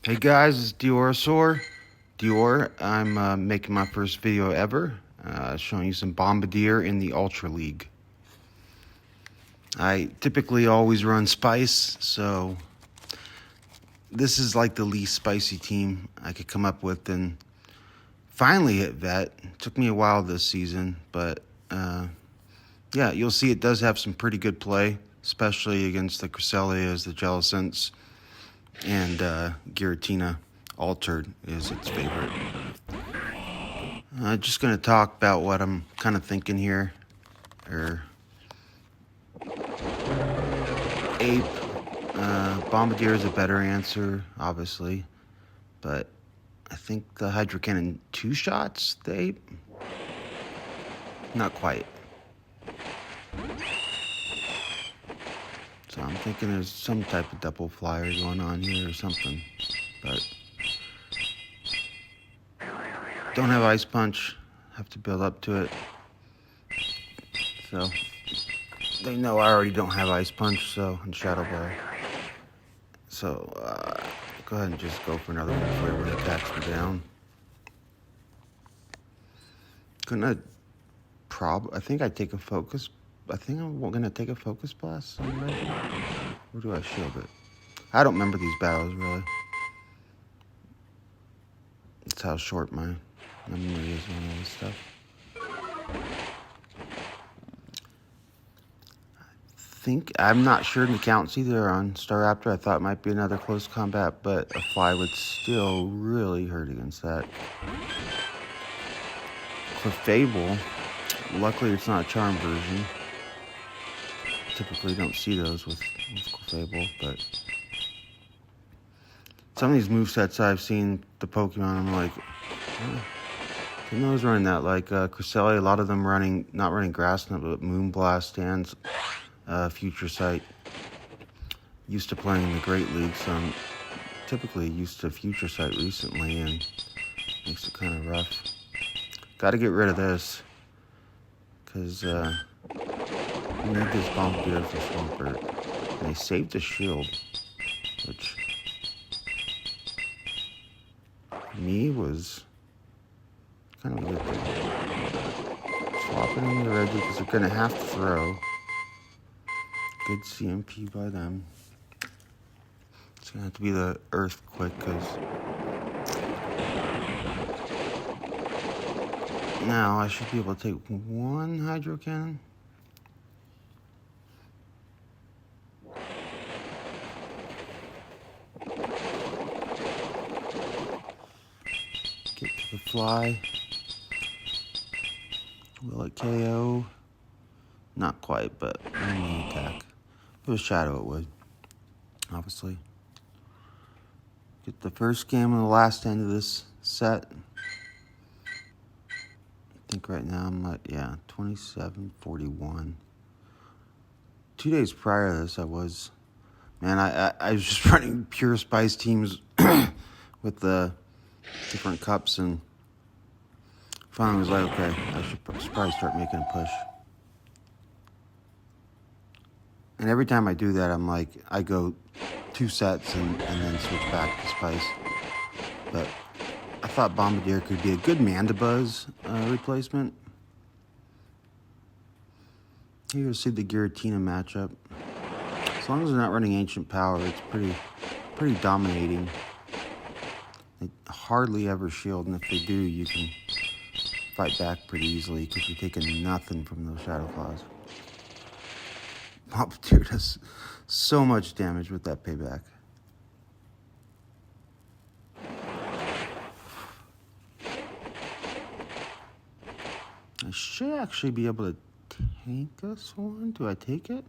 Hey guys, it's Dior. I'm making my first video ever, showing you some Bombardier in the Ultra League. I typically always run Spice, so this is like the least spicy team I could come up with, and finally hit Vet. It took me a while this season, but yeah, you'll see it does have some pretty good play, especially against the Cresselias, the Jellicents, and Giratina Altered is its favorite. Just going to talk about what I'm kind of thinking here. Ape. Bombardier is a better answer, obviously. But I think the Hydro Cannon 2 shots, the Ape? Not quite. So I'm thinking there's some type of double flyer going on here or something. But don't have Ice Punch. Have to build up to it. So they know I already don't have Ice Punch, so, and Shadow Ball. So go ahead and just go for another one before everyone attacks me down. I think I take a focus. I think I'm gonna take a focus blast. Or do I shield it? I don't remember these battles really. That's how short my memory is on all this stuff. I'm not sure the counts either on Staraptor. I thought it might be another close combat, but a fly would still really hurt against that. Clefable, luckily it's not a charm version. Typically don't see those with Clefable, but some of these movesets I've seen the Pokemon, I'm like, who knows running that? Like Cresselia, a lot of them not running Grass Knot, but Moonblast stands. Future Sight. Used to playing in the Great League, so I'm typically used to Future Sight recently, and makes it kind of rough. Got to get rid of this, because we need this Bombirdier for Swampert. And they saved the shield, which for me was kind of a good thing. Swap it in the Reggie, because they're going to have to throw. Good CMP by them. It's gonna have to be the Earthquake, because now I should be able to take one Hydro Cannon. Get to the fly. Will it KO? Not quite, but only attack. If it was Shadow, it would, obviously. Get the first game on the last end of this set. I think right now I'm at, 27-41. 2 days prior to this, I was just running pure Spice teams with the different cups, and finally was like, okay, I should probably start making a push. And every time I do that, I'm like, I go 2 sets and then switch back to Spice. But I thought Bombardier could be a good Mandibuzz replacement. Here you'll see the Giratina matchup. As long as they're not running Ancient Power, it's pretty dominating. They hardly ever shield, and if they do, you can fight back pretty easily because you're taking nothing from those Shadow Claws. Bombardier does so much damage with that payback. I should actually be able to take this one. Do I take it?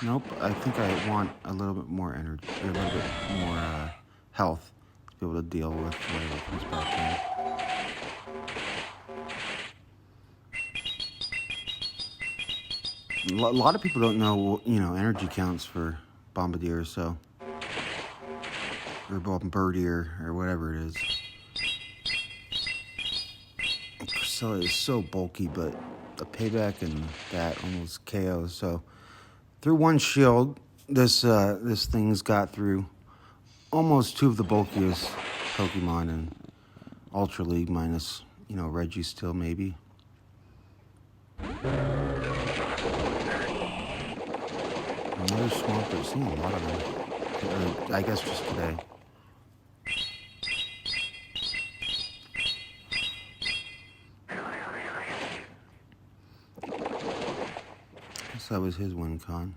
Nope. I think I want a little bit more energy, a little bit more health to be able to deal with whatever comes back in. A lot of people don't know, energy counts for Bombardier, or Bombirdier, or whatever it is. Cresselia is so bulky, but the payback and that almost KO. So through one shield, this thing's got through almost two of the bulkiest Pokemon in Ultra League, minus, Reggie still maybe. Another Swampert. I've seen a lot of them. I guess just today. Guess that was his win con.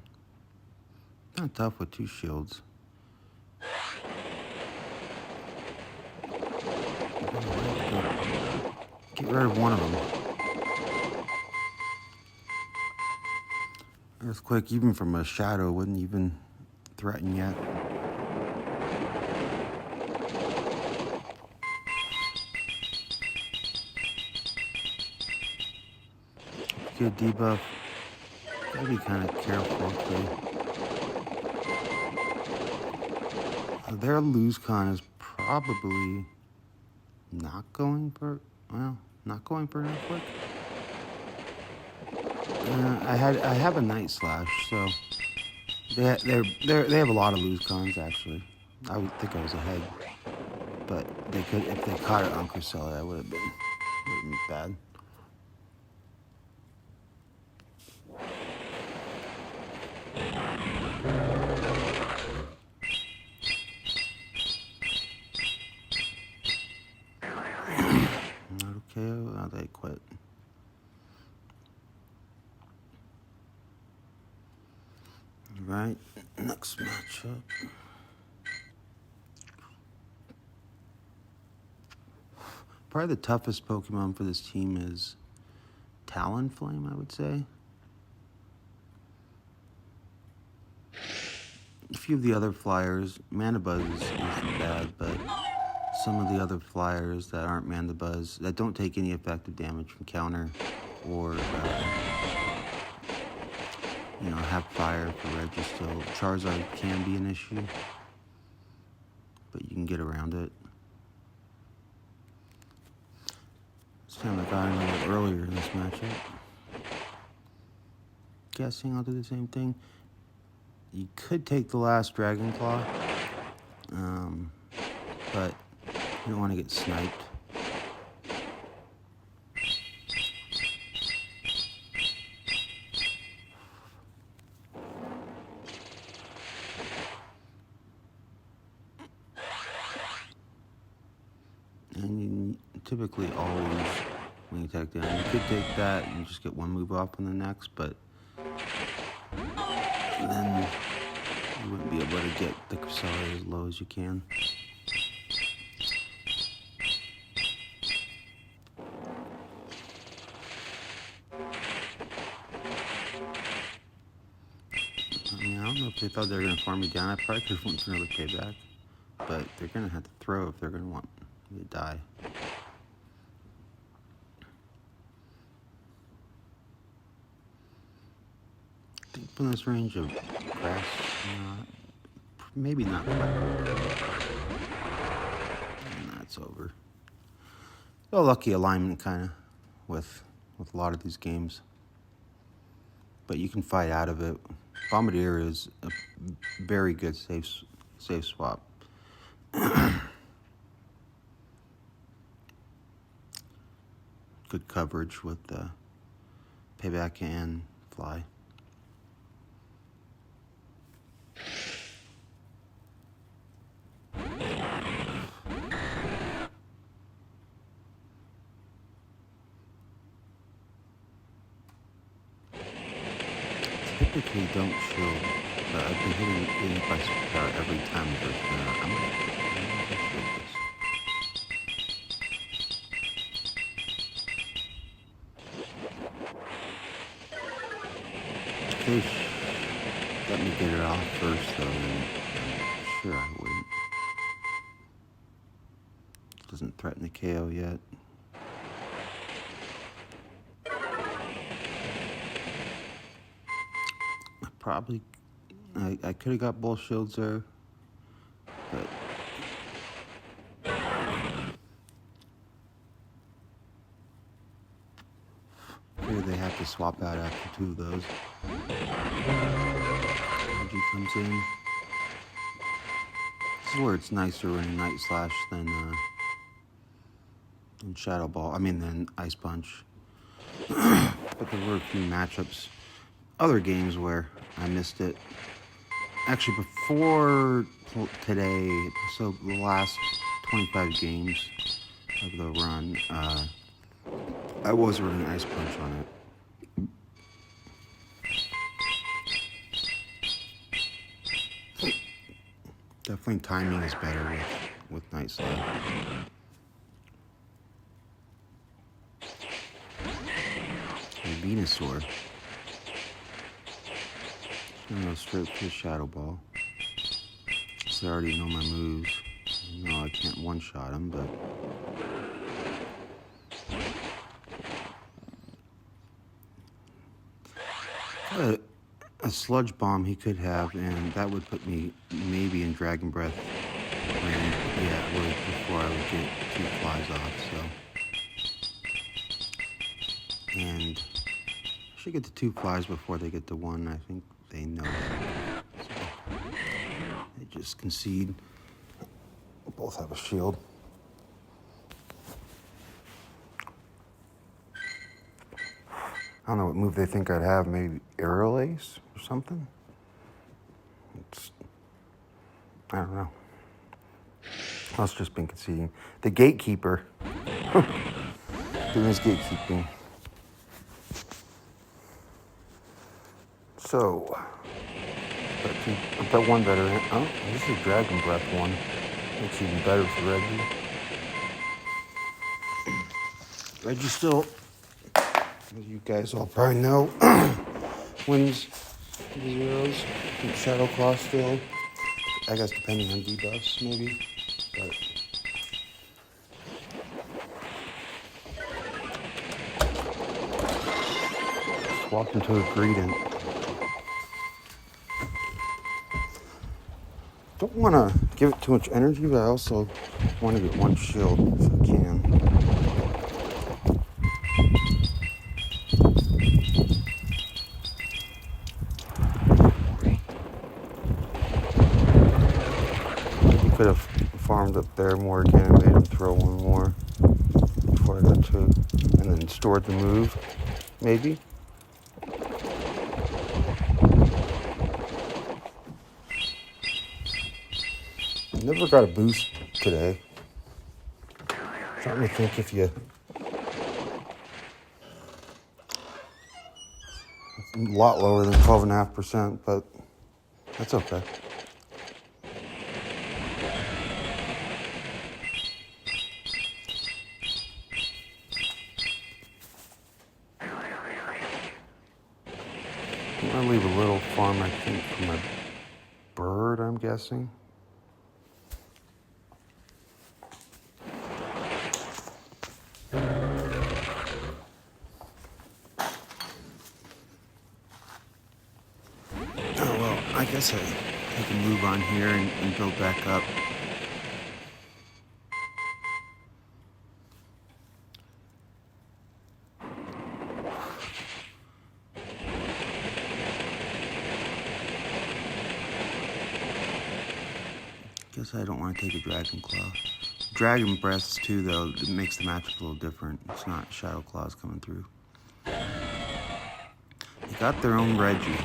Not tough with 2 shields. Get rid of one of them. Earthquake, even from a shadow, wouldn't even threaten yet. Good debuff. Gotta be kind of careful, okay? Their lose con is probably not going for an earthquake. I have a Night Slash, so they have a lot of lose cons actually. I would think I was ahead, but they could, if they caught it on Cresselia, that would have been bad. Okay, well, they quit. Right, next matchup. Probably the toughest Pokemon for this team is Talonflame, I would say. A few of the other flyers, Mandibuzz isn't bad, but some of the other flyers that aren't Mandibuzz, that don't take any effective damage from counter, or have fire for Registeel. Charizard can be an issue, but you can get around it. It's kind of like I know earlier in this matchup. Guessing I'll do the same thing. You could take the last Dragon Claw, but you don't want to get sniped. And you typically always, when you take down, you could take that and just get one move off on the next, but then you wouldn't be able to get the Cresselia as low as you can. I don't know if they thought they were going to farm me down. I probably could have went for another payback, but they're going to have to throw if they're going to want me to die. Deep in this range of grass, maybe not quite. And that's over. So lucky alignment kind of with a lot of these games, but you can fight out of it. Bombirdier is a very good safe swap. Good coverage with the payback and fly. Typically don't shield, but I've been hitting by Superpower every time it goes down. I'm gonna shield this. They let me get it off first, though, and I'm sure I wouldn't. Doesn't threaten the KO yet. Probably, I could have got both shields there, but here they have to swap out after 2 of those. Reggie comes in. This is where it's nicer running Night Slash than Shadow Ball. I mean, than Ice Punch. But there were a few matchups, other games where I missed it. Actually, before today, so the last 25 games of the run, I was running Ice Punch on it. Definitely timing is better with Night Slash. And Venusaur. I'm gonna go straight to the Shadow Ball. So I already know my moves. No, I can't one-shot him, but... A Sludge Bomb he could have, and that would put me maybe in Dragon Breath. Yeah, it would, before I would get 2 flies off, so... And... I should get to 2 flies before they get to 1. I think they know that. So they just concede. Both have a shield. I don't know what move they think I'd have. Maybe Aerial Ace or something? I don't know. That's just been conceding. The Gatekeeper. Doing his gatekeeping. So, I've got one better. Oh, this is Dragon Breath one. Looks even better for Reggie. Reggie still, as you guys all probably know, wins the zeros. I think Shadow Claw still, I guess depending on debuffs maybe. But walked into a Greedent. Don't want to give it too much energy, but I also want to get 1 shield if I can. You could have farmed up there more again and made him throw 1 more before I got 2, and then stored the move, maybe. Never got a boost today. Trying to think if you... A lot lower than 12.5%, but that's okay. I'm gonna leave a little farm, I think, for my bird, I'm guessing. I guess I can move on here and build back up. Guess I don't want to take a Dragon Claw. Dragon Breaths too, though, it makes the matchup a little different. It's not Shadow Claws coming through. They got their own Reggie.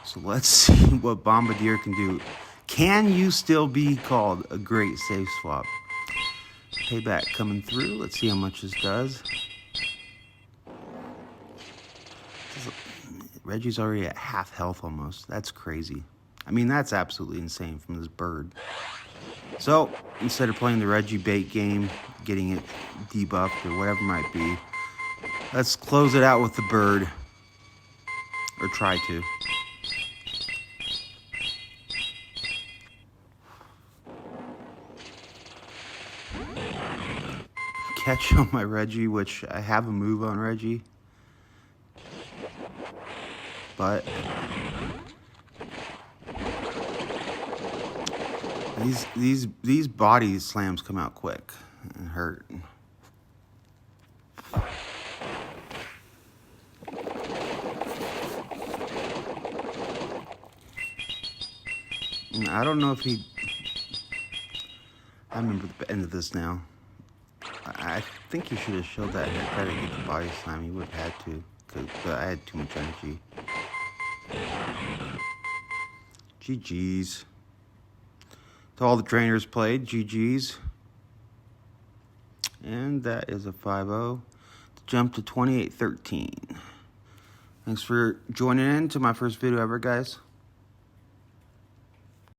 So let's see what Bombirdier can do. Can you still be called a great safe swap? Payback coming through. Let's see how much this does. Reggie's already at half health almost. That's crazy. I mean, that's absolutely insane from this bird. So, instead of playing the Reggie bait game, getting it debuffed or whatever it might be, let's close it out with the bird. Or try to. Catch on my Reggie, which I have a move on Reggie. But these body slams come out quick and hurt. I don't know if he I remember the end of this now. I think you should have showed that hit better to get the body slam. You would have had to, but I had too much energy. GG's. To all the trainers played, GG's. And that is a 5-0 to jump to 28-13. Thanks for joining in to my first video ever, guys.